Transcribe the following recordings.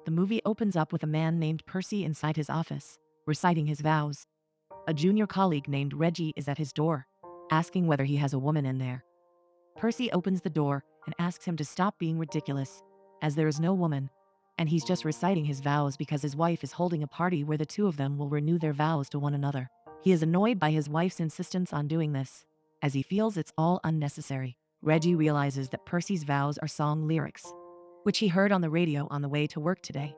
The movie opens up with a man named Percy inside his office, reciting his vows. A junior colleague named Reggie is at his door, asking whether he has a woman in there. Percy opens the door and asks him to stop being ridiculous, as there is no woman, and he's just reciting his vows because his wife is holding a party where the two of them will renew their vows to one another. He is annoyed by his wife's insistence on doing this, as he feels it's all unnecessary. Reggie realizes that Percy's vows are song lyrics, which he heard on the radio on the way to work today.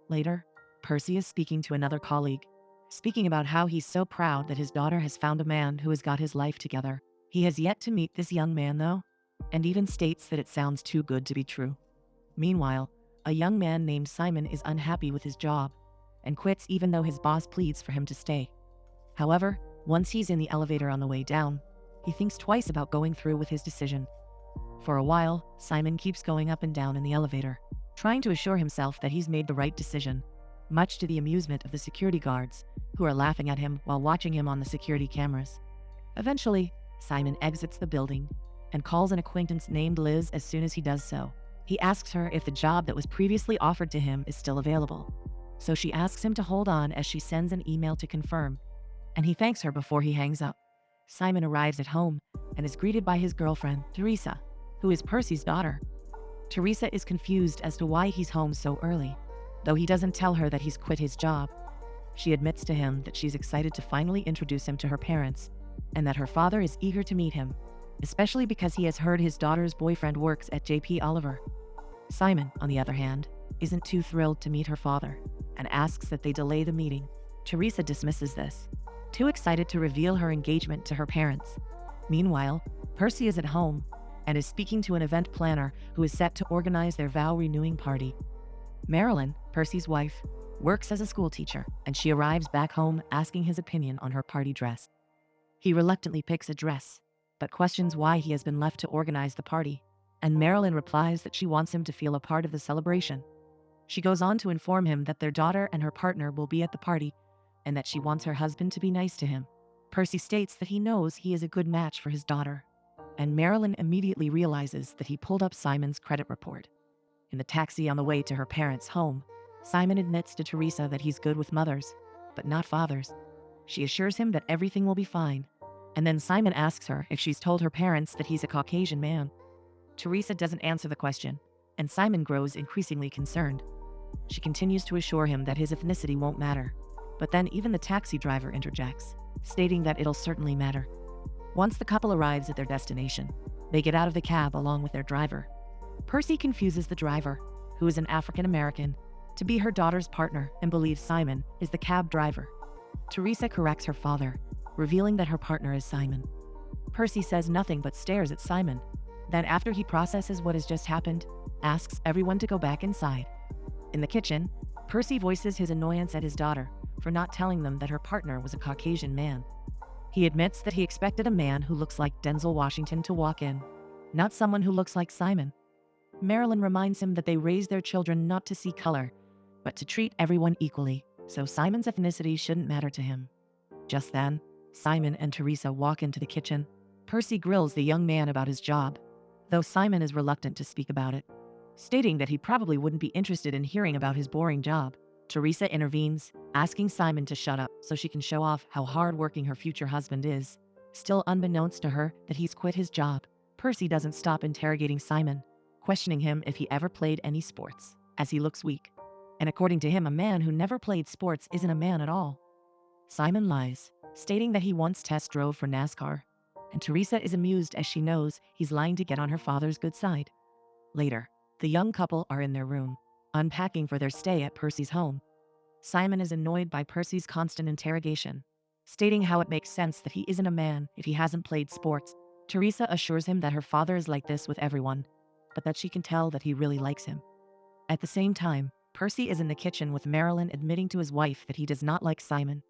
Later, Percy is speaking to another colleague, speaking about how he's so proud that his daughter has found a man who has got his life together. He has yet to meet this young man though, and even states that it sounds too good to be true. Meanwhile, a young man named Simon is unhappy with his job and quits even though his boss pleads for him to stay. However, once he's in the elevator on the way down, he thinks twice about going through with his decision. For a while, Simon keeps going up and down in the elevator, trying to assure himself that he's made the right decision, much to the amusement of the security guards, who are laughing at him while watching him on the security cameras. Eventually, Simon exits the building and calls an acquaintance named Liz. As soon as he does so, he asks her if the job that was previously offered to him is still available. So she asks him to hold on as she sends an email to confirm, and he thanks her before he hangs up. Simon arrives at home and is greeted by his girlfriend, Teresa, who is Percy's daughter. Teresa is confused as to why he's home so early, though he doesn't tell her that he's quit his job. She admits to him that she's excited to finally introduce him to her parents, and that her father is eager to meet him, especially because he has heard his daughter's boyfriend works at JP Oliver. Simon, on the other hand, isn't too thrilled to meet her father and asks that they delay the meeting. Teresa dismisses this, too excited to reveal her engagement to her parents. Meanwhile, Percy is at home and is speaking to an event planner who is set to organize their vow renewing party. Marilyn, Percy's wife, works as a school teacher, and she arrives back home asking his opinion on her party dress. He reluctantly picks a dress, but questions why he has been left to organize the party, and Marilyn replies that she wants him to feel a part of the celebration. She goes on to inform him that their daughter and her partner will be at the party, and that she wants her husband to be nice to him. Percy states that he knows he is a good match for his daughter, and Marilyn immediately realizes that he pulled up Simon's credit report. In the taxi on the way to her parents' home, Simon admits to Teresa that he's good with mothers, but not fathers. She assures him that everything will be fine, and then Simon asks her if she's told her parents that he's a Caucasian man. Teresa doesn't answer the question, and Simon grows increasingly concerned. She continues to assure him that his ethnicity won't matter, but then even the taxi driver interjects, stating that it'll certainly matter. Once the couple arrives at their destination, they get out of the cab along with their driver. Percy confuses the driver, who is an African American, to be her daughter's partner and believes Simon is the cab driver. Teresa corrects her father, revealing that her partner is Simon. Percy says nothing but stares at Simon. Then, after he processes what has just happened, asks everyone to go back inside. In the kitchen, Percy voices his annoyance at his daughter for not telling them that her partner was a Caucasian man. He admits that he expected a man who looks like Denzel Washington to walk in, not someone who looks like Simon. Marilyn reminds him that they raise their children not to see color, but to treat everyone equally, so Simon's ethnicity shouldn't matter to him. Just then, Simon and Teresa walk into the kitchen. Percy grills the young man about his job, though Simon is reluctant to speak about it, stating that he probably wouldn't be interested in hearing about his boring job. Teresa intervenes, asking Simon to shut up so she can show off how hardworking her future husband is, still unbeknownst to her that he's quit his job. Percy doesn't stop interrogating Simon, questioning him if he ever played any sports, as he looks weak. And according to him, a man who never played sports isn't a man at all. Simon lies, stating that he once test drove for NASCAR, and Teresa is amused as she knows he's lying to get on her father's good side. Later, the young couple are in their room, unpacking for their stay at Percy's home. Simon is annoyed by Percy's constant interrogation, stating how it makes sense that he isn't a man if he hasn't played sports. Teresa assures him that her father is like this with everyone, but that she can tell that he really likes him. At the same time, Percy is in the kitchen with Marilyn admitting to his wife that he does not like Simon.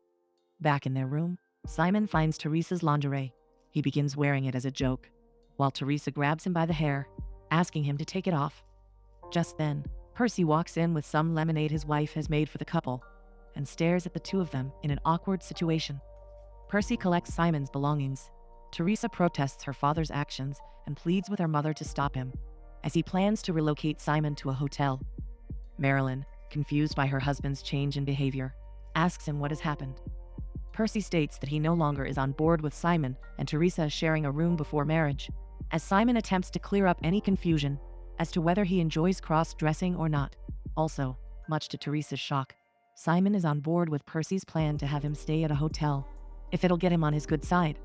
Back in their room, Simon finds Teresa's lingerie. He begins wearing it as a joke, while Teresa grabs him by the hair, asking him to take it off. Just then, Percy walks in with some lemonade his wife has made for the couple and stares at the two of them in an awkward situation. Percy collects Simon's belongings. Teresa protests her father's actions and pleads with her mother to stop him, as he plans to relocate Simon to a hotel. Marilyn, confused by her husband's change in behavior, asks him what has happened. Percy states that he no longer is on board with Simon and Teresa sharing a room before marriage, as Simon attempts to clear up any confusion as to whether he enjoys cross-dressing or not. Also, much to Teresa's shock, Simon is on board with Percy's plan to have him stay at a hotel, if it'll get him on his good side.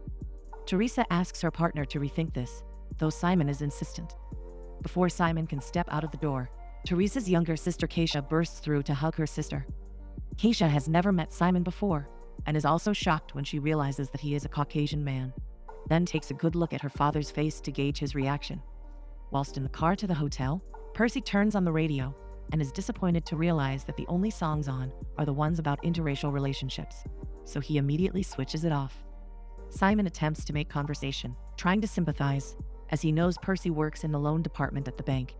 Teresa asks her partner to rethink this, though Simon is insistent. Before Simon can step out of the door, Teresa's younger sister Keisha bursts through to hug her sister. Keisha has never met Simon before, and is also shocked when she realizes that he is a Caucasian man, then takes a good look at her father's face to gauge his reaction. Whilst in the car to the hotel, Percy turns on the radio and is disappointed to realize that the only songs on are the ones about interracial relationships, so he immediately switches it off. Simon attempts to make conversation, trying to sympathize, as he knows Percy works in the loan department at the bank.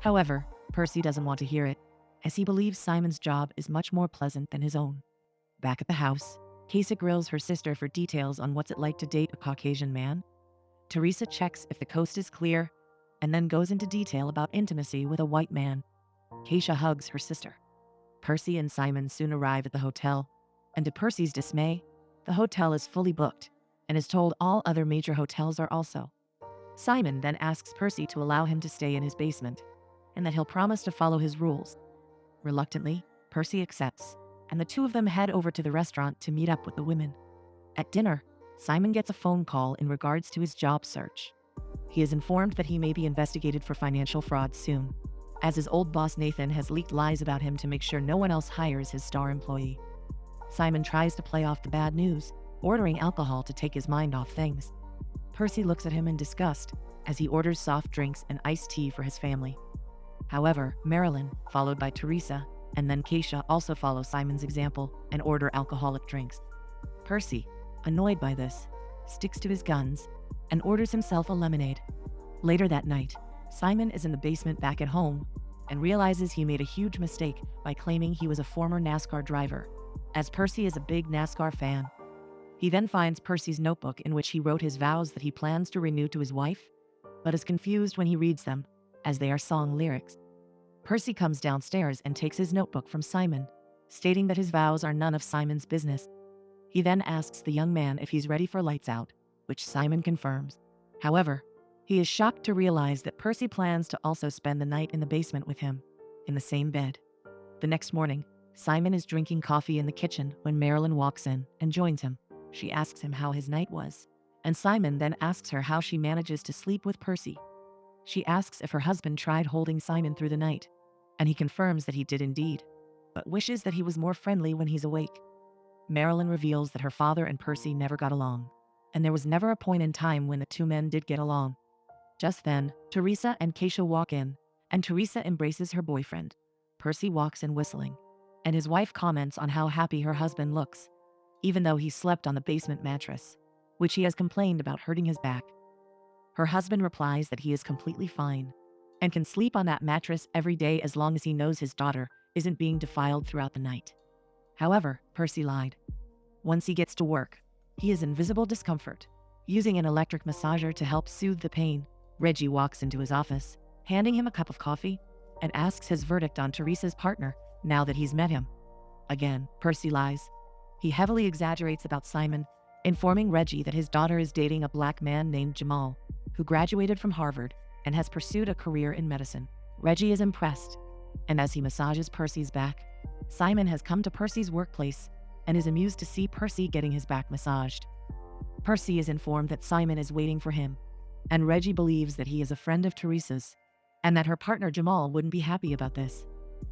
However, Percy doesn't want to hear it, as he believes Simon's job is much more pleasant than his own. Back at the house, Keisha grills her sister for details on what's it like to date a Caucasian man. Teresa checks if the coast is clear, and then goes into detail about intimacy with a white man. Keisha hugs her sister. Percy and Simon soon arrive at the hotel, and to Percy's dismay, the hotel is fully booked, and is told all other major hotels are also. Simon then asks Percy to allow him to stay in his basement, and that he'll promise to follow his rules. Reluctantly, Percy accepts, and the two of them head over to the restaurant to meet up with the women. At dinner, Simon gets a phone call in regards to his job search. He is informed that he may be investigated for financial fraud soon, as his old boss Nathan has leaked lies about him to make sure no one else hires his star employee. Simon tries to play off the bad news, ordering alcohol to take his mind off things. Percy looks at him in disgust as he orders soft drinks and iced tea for his family. However, Marilyn, followed by Teresa, and then Keisha also follow Simon's example and order alcoholic drinks. Percy, annoyed by this, sticks to his guns and orders himself a lemonade. Later that night, Simon is in the basement back at home and realizes he made a huge mistake by claiming he was a former NASCAR driver, as Percy is a big NASCAR fan. He then finds Percy's notebook in which he wrote his vows that he plans to renew to his wife, but is confused when he reads them, as they are song lyrics. Percy comes downstairs and takes his notebook from Simon, stating that his vows are none of Simon's business. He then asks the young man if he's ready for lights out, which Simon confirms. However, he is shocked to realize that Percy plans to also spend the night in the basement with him, in the same bed. The next morning, Simon is drinking coffee in the kitchen when Marilyn walks in and joins him. She asks him how his night was, and Simon then asks her how she manages to sleep with Percy. She asks if her husband tried holding Simon through the night, and he confirms that he did indeed, but wishes that he was more friendly when he's awake. Marilyn reveals that her father and Percy never got along, and there was never a point in time when the two men did get along. Just then, Teresa and Keisha walk in, and Teresa embraces her boyfriend. Percy walks in whistling, and his wife comments on how happy her husband looks, even though he slept on the basement mattress, which he has complained about hurting his back. Her husband replies that he is completely fine and can sleep on that mattress every day as long as he knows his daughter isn't being defiled throughout the night. However, Percy lied. Once he gets to work, he is in visible discomfort. Using an electric massager to help soothe the pain, Reggie walks into his office, handing him a cup of coffee, and asks his verdict on Teresa's partner now that he's met him. Again, Percy lies. He heavily exaggerates about Simon, informing Reggie that his daughter is dating a black man named Jamal, who graduated from Harvard and has pursued a career in medicine. Reggie is impressed, and as he massages Percy's back, Simon has come to Percy's workplace and is amused to see Percy getting his back massaged. Percy is informed that Simon is waiting for him, and Reggie believes that he is a friend of Teresa's, and that her partner Jamal wouldn't be happy about this.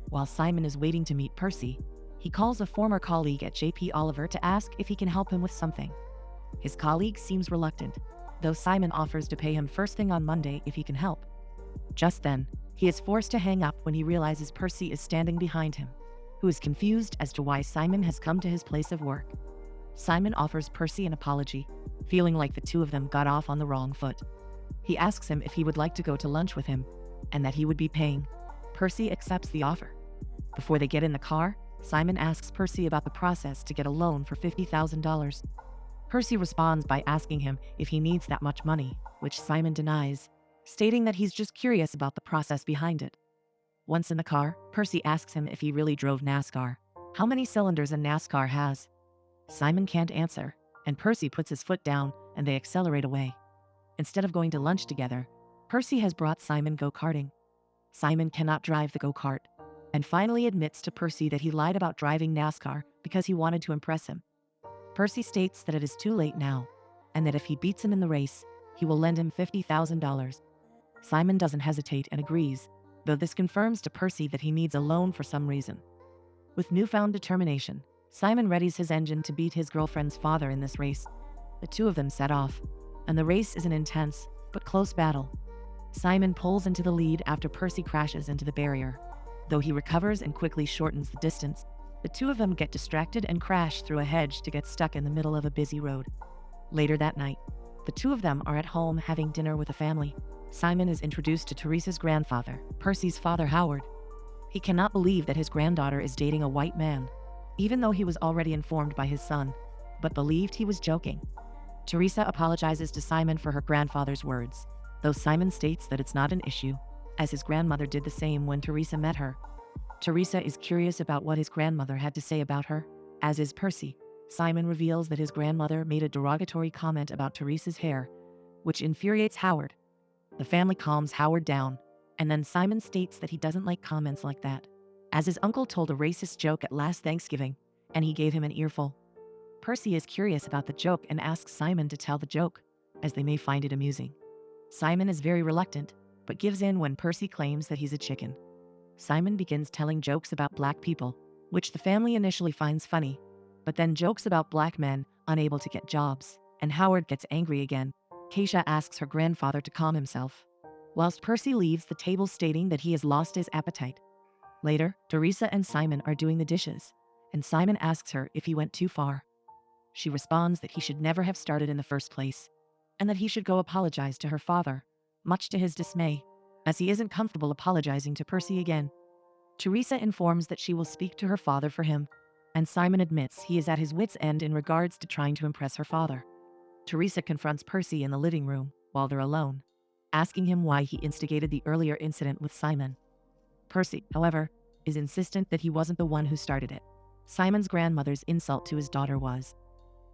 While Simon is waiting to meet Percy, he calls a former colleague at JP Oliver to ask if he can help him with something. His colleague seems reluctant, though Simon offers to pay him first thing on Monday if he can help. Just then, he is forced to hang up when he realizes Percy is standing behind him, who is confused as to why Simon has come to his place of work. Simon offers Percy an apology, feeling like the two of them got off on the wrong foot. He asks him if he would like to go to lunch with him, and that he would be paying. Percy accepts the offer. Before they get in the car, Simon asks Percy about the process to get a loan for $50,000. Percy responds by asking him if he needs that much money, which Simon denies, stating that he's just curious about the process behind it. Once in the car, Percy asks him if he really drove NASCAR. How many cylinders a NASCAR has? Simon can't answer, and Percy puts his foot down and they accelerate away. Instead of going to lunch together, Percy has brought Simon go-karting. Simon cannot drive the go-kart, and finally admits to Percy that he lied about driving NASCAR because he wanted to impress him. Percy states that it is too late now, and that if he beats him in the race, he will lend him $50,000. Simon doesn't hesitate and agrees, though this confirms to Percy that he needs a loan for some reason. With newfound determination, Simon readies his engine to beat his girlfriend's father in this race. The two of them set off, and the race is an intense but close battle. Simon pulls into the lead after Percy crashes into the barrier. Though he recovers and quickly shortens the distance, the two of them get distracted and crash through a hedge to get stuck in the middle of a busy road. Later that night, the two of them are at home having dinner with a family. Simon is introduced to Teresa's grandfather, Percy's father Howard. He cannot believe that his granddaughter is dating a white man, even though he was already informed by his son, but believed he was joking. Teresa apologizes to Simon for her grandfather's words, though Simon states that it's not an issue, as his grandmother did the same when Teresa met her. Teresa is curious about what his grandmother had to say about her, as is Percy. Simon reveals that his grandmother made a derogatory comment about Teresa's hair, which infuriates Howard. The family calms Howard down, and then Simon states that he doesn't like comments like that, as his uncle told a racist joke at last Thanksgiving, and he gave him an earful. Percy is curious about the joke and asks Simon to tell the joke, as they may find it amusing. Simon is very reluctant, but gives in when Percy claims that he's a chicken. Simon begins telling jokes about black people, which the family initially finds funny, but then jokes about black men unable to get jobs, and Howard gets angry again. Keisha asks her grandfather to calm himself, whilst Percy leaves the table stating that he has lost his appetite. Later, Teresa and Simon are doing the dishes, and Simon asks her if he went too far. She responds that he should never have started in the first place, and that he should go apologize to her father, much to his dismay, as he isn't comfortable apologizing to Percy again. Teresa informs that she will speak to her father for him, and Simon admits he is at his wit's end in regards to trying to impress her father. Teresa confronts Percy in the living room while they're alone, asking him why he instigated the earlier incident with Simon. Percy, however, is insistent that he wasn't the one who started it. Simon's grandmother's insult to his daughter was.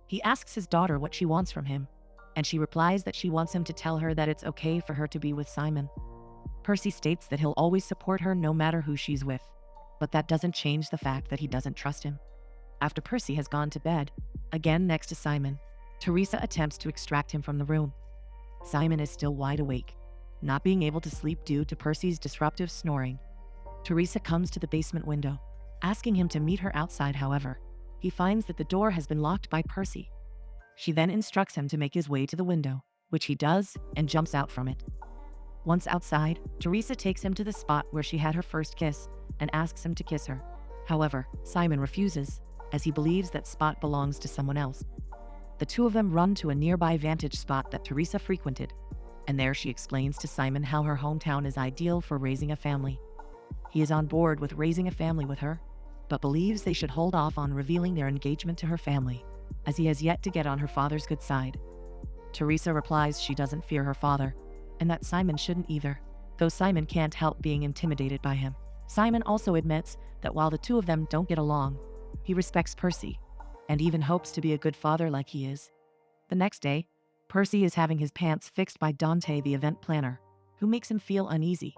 He asks his daughter what she wants from him, and she replies that she wants him to tell her that it's okay for her to be with Simon. Percy states that he'll always support her no matter who she's with, but that doesn't change the fact that he doesn't trust him. After Percy has gone to bed, again next to Simon, Teresa attempts to extract him from the room. Simon is still wide awake, not being able to sleep due to Percy's disruptive snoring. Teresa comes to the basement window, asking him to meet her outside. However, he finds that the door has been locked by Percy. She then instructs him to make his way to the window, which he does and jumps out from it. Once outside, Teresa takes him to the spot where she had her first kiss and asks him to kiss her. However, Simon refuses, as he believes that spot belongs to someone else. The two of them run to a nearby vantage spot that Teresa frequented, and there she explains to Simon how her hometown is ideal for raising a family. He is on board with raising a family with her, but believes they should hold off on revealing their engagement to her family, as he has yet to get on her father's good side. Teresa replies she doesn't fear her father, and that Simon shouldn't either, though Simon can't help being intimidated by him. Simon also admits that while the two of them don't get along, he respects Percy, and even hopes to be a good father like he is. The next day, Percy is having his pants fixed by Dante, the event planner, who makes him feel uneasy.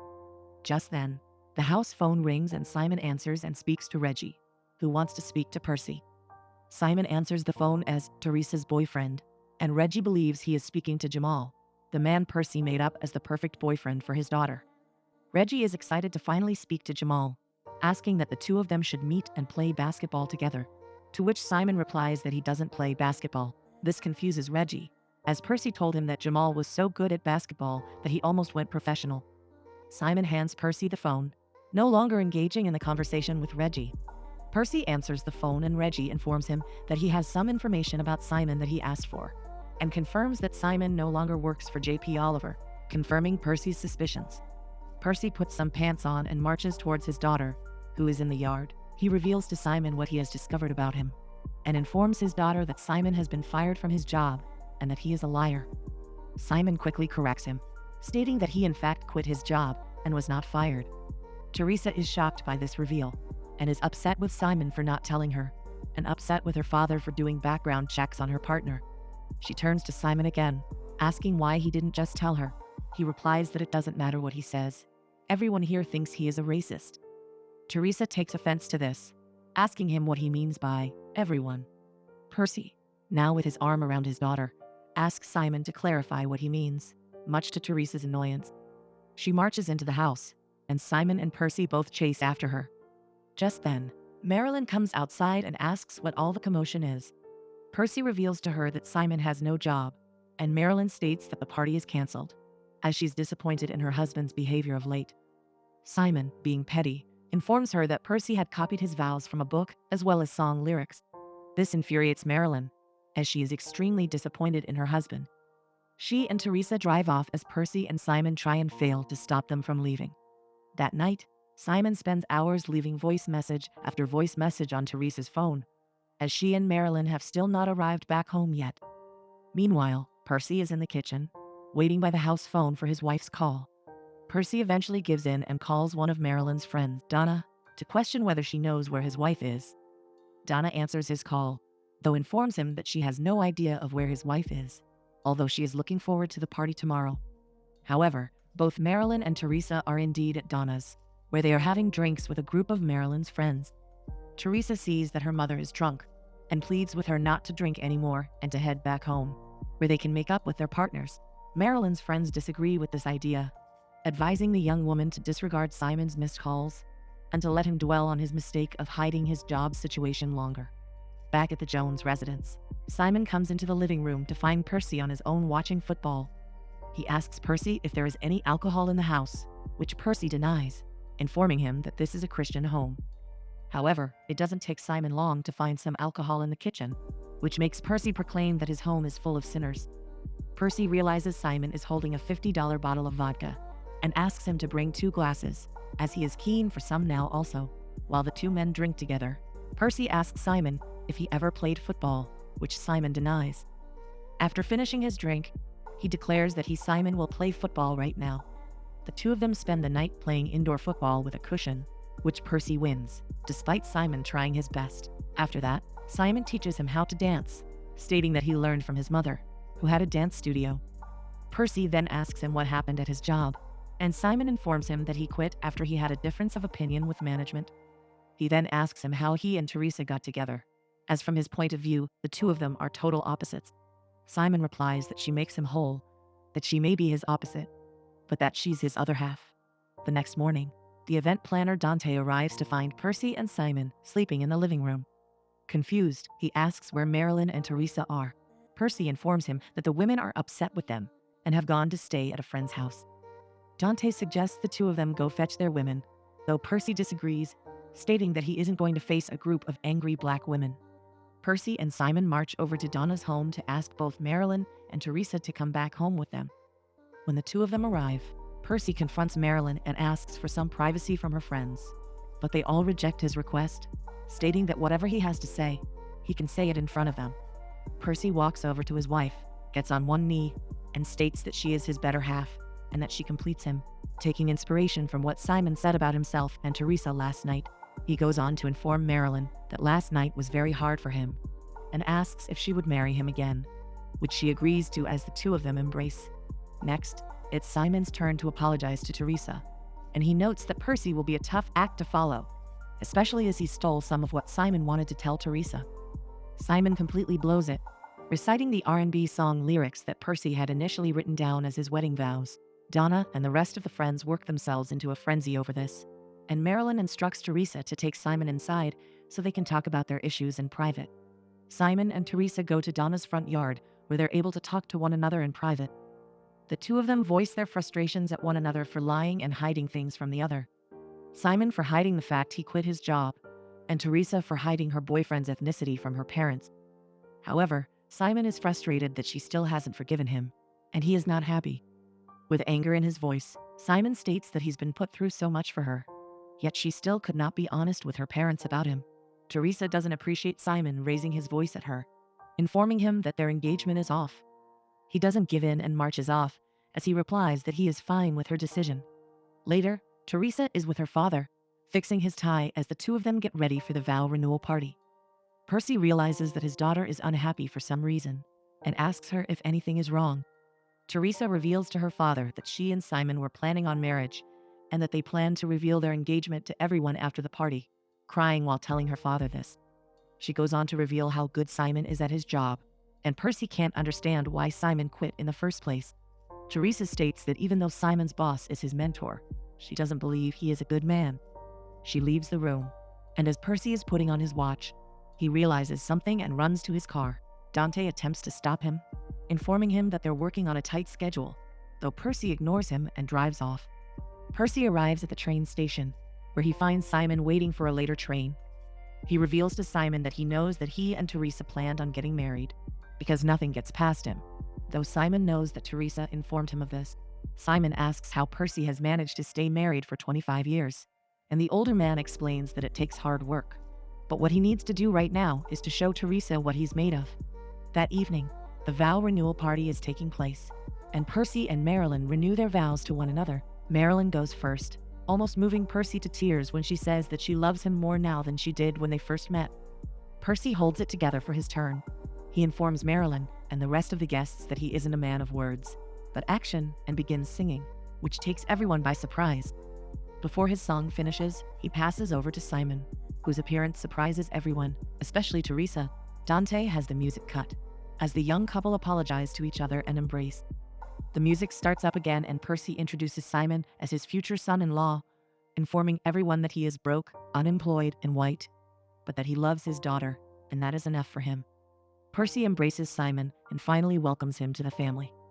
Just then, the house phone rings and Simon answers and speaks to Reggie, who wants to speak to Percy. Simon answers the phone as Teresa's boyfriend, and Reggie believes he is speaking to Jamal, the man Percy made up as the perfect boyfriend for his daughter. Reggie is excited to finally speak to Jamal, asking that the two of them should meet and play basketball together, to which Simon replies that he doesn't play basketball. This confuses Reggie, as Percy told him that Jamal was so good at basketball that he almost went professional. Simon hands Percy the phone, no longer engaging in the conversation with Reggie. Percy answers the phone and Reggie informs him that he has some information about Simon that he asked for, and confirms that Simon no longer works for JP Oliver, confirming Percy's suspicions. Percy puts some pants on and marches towards his daughter, who is in the yard. He reveals to Simon what he has discovered about him, and informs his daughter that Simon has been fired from his job and that he is a liar. Simon quickly corrects him, stating that he in fact quit his job and was not fired. Teresa is shocked by this reveal and is upset with Simon for not telling her, and upset with her father for doing background checks on her partner. She turns to Simon again, asking why he didn't just tell her. He replies that it doesn't matter what he says. Everyone here thinks he is a racist. Teresa takes offense to this, asking him what he means by everyone. Percy, now with his arm around his daughter, asks Simon to clarify what he means, much to Teresa's annoyance. She marches into the house, and Simon and Percy both chase after her. Just then, Marilyn comes outside and asks what all the commotion is. Percy reveals to her that Simon has no job, and Marilyn states that the party is canceled, as she's disappointed in her husband's behavior of late. Simon, being petty, informs her that Percy had copied his vows from a book as well as song lyrics. This infuriates Marilyn, as she is extremely disappointed in her husband. She and Teresa drive off as Percy and Simon try and fail to stop them from leaving. That night, Simon spends hours leaving voice message after voice message on Teresa's phone, as she and Marilyn have still not arrived back home yet. Meanwhile, Percy is in the kitchen, waiting by the house phone for his wife's call. Percy eventually gives in and calls one of Marilyn's friends, Donna, to question whether she knows where his wife is. Donna answers his call, though informs him that she has no idea of where his wife is, although she is looking forward to the party tomorrow. However, both Marilyn and Teresa are indeed at Donna's, where they are having drinks with a group of Marilyn's friends. Teresa sees that her mother is drunk and pleads with her not to drink anymore and to head back home, where they can make up with their partners. Marilyn's friends disagree with this idea, advising the young woman to disregard Simon's missed calls and to let him dwell on his mistake of hiding his job situation longer. Back at the Jones residence, Simon comes into the living room to find Percy on his own watching football. He asks Percy if there is any alcohol in the house, which Percy denies, informing him that this is a Christian home. However, it doesn't take Simon long to find some alcohol in the kitchen, which makes Percy proclaim that his home is full of sinners. Percy realizes Simon is holding a $50 bottle of vodka and asks him to bring 2 glasses, as he is keen for some now also. While the 2 men drink together, Percy asks Simon if he ever played football, which Simon denies. After finishing his drink, he declares that Simon will play football right now. The 2 of them spend the night playing indoor football with a cushion, which Percy wins, despite Simon trying his best. After that, Simon teaches him how to dance, stating that he learned from his mother, who had a dance studio. Percy then asks him what happened at his job, and Simon informs him that he quit after he had a difference of opinion with management. He then asks him how he and Teresa got together, as from his point of view, the 2 of them are total opposites. Simon replies that she makes him whole, that she may be his opposite, but that she's his other half. The next morning, the event planner Dante arrives to find Percy and Simon sleeping in the living room. Confused, he asks where Marilyn and Teresa are. Percy informs him that the women are upset with them and have gone to stay at a friend's house. Dante suggests the 2 of them go fetch their women, though Percy disagrees, stating that he isn't going to face a group of angry black women. Percy and Simon march over to Donna's home to ask both Marilyn and Teresa to come back home with them. When the 2 of them arrive, Percy confronts Marilyn and asks for some privacy from her friends, but they all reject his request, stating that whatever he has to say, he can say it in front of them. Percy walks over to his wife, gets on one knee, and states that she is his better half and that she completes him, taking inspiration from what Simon said about himself and Teresa last night. He goes on to inform Marilyn that last night was very hard for him and asks if she would marry him again, which she agrees to as the 2 of them embrace. Next, it's Simon's turn to apologize to Teresa, and he notes that Percy will be a tough act to follow, especially as he stole some of what Simon wanted to tell Teresa. Simon completely blows it, reciting the R&B song lyrics that Percy had initially written down as his wedding vows. Donna and the rest of the friends work themselves into a frenzy over this, and Marilyn instructs Teresa to take Simon inside so they can talk about their issues in private. Simon and Teresa go to Donna's front yard, where they're able to talk to one another in private. The 2 of them voice their frustrations at one another for lying and hiding things from the other. Simon for hiding the fact he quit his job, and Teresa for hiding her boyfriend's ethnicity from her parents. However, Simon is frustrated that she still hasn't forgiven him, and he is not happy. With anger in his voice, Simon states that he's been put through so much for her, yet she still could not be honest with her parents about him. Teresa doesn't appreciate Simon raising his voice at her, informing him that their engagement is off. He doesn't give in and marches off, as he replies that he is fine with her decision. Later, Teresa is with her father, fixing his tie as the two of them get ready for the vow renewal party. Percy realizes that his daughter is unhappy for some reason and asks her if anything is wrong. Teresa reveals to her father that she and Simon were planning on marriage and that they plan to reveal their engagement to everyone after the party, crying while telling her father this. She goes on to reveal how good Simon is at his job, and Percy can't understand why Simon quit in the first place. Teresa states that even though Simon's boss is his mentor, she doesn't believe he is a good man. She leaves the room, and as Percy is putting on his watch, he realizes something and runs to his car. Dante attempts to stop him, informing him that they're working on a tight schedule, though Percy ignores him and drives off. Percy arrives at the train station, where he finds Simon waiting for a later train. He reveals to Simon that he knows that he and Teresa planned on getting married, because nothing gets past him, though Simon knows that Teresa informed him of this. Simon asks how Percy has managed to stay married for 25 years, and the older man explains that it takes hard work. But what he needs to do right now is to show Teresa what he's made of. That evening, the vow renewal party is taking place, and Percy and Marilyn renew their vows to one another. Marilyn goes first, almost moving Percy to tears when she says that she loves him more now than she did when they first met. Percy holds it together for his turn. He informs Marilyn and the rest of the guests that he isn't a man of words, but action, and begins singing, which takes everyone by surprise. Before his song finishes, he passes over to Simon, whose appearance surprises everyone, especially Teresa. Dante has the music cut, as the young couple apologize to each other and embrace. The music starts up again and Percy introduces Simon as his future son-in-law, informing everyone that he is broke, unemployed, and white, but that he loves his daughter, and that is enough for him. Percy embraces Simon and finally welcomes him to the family.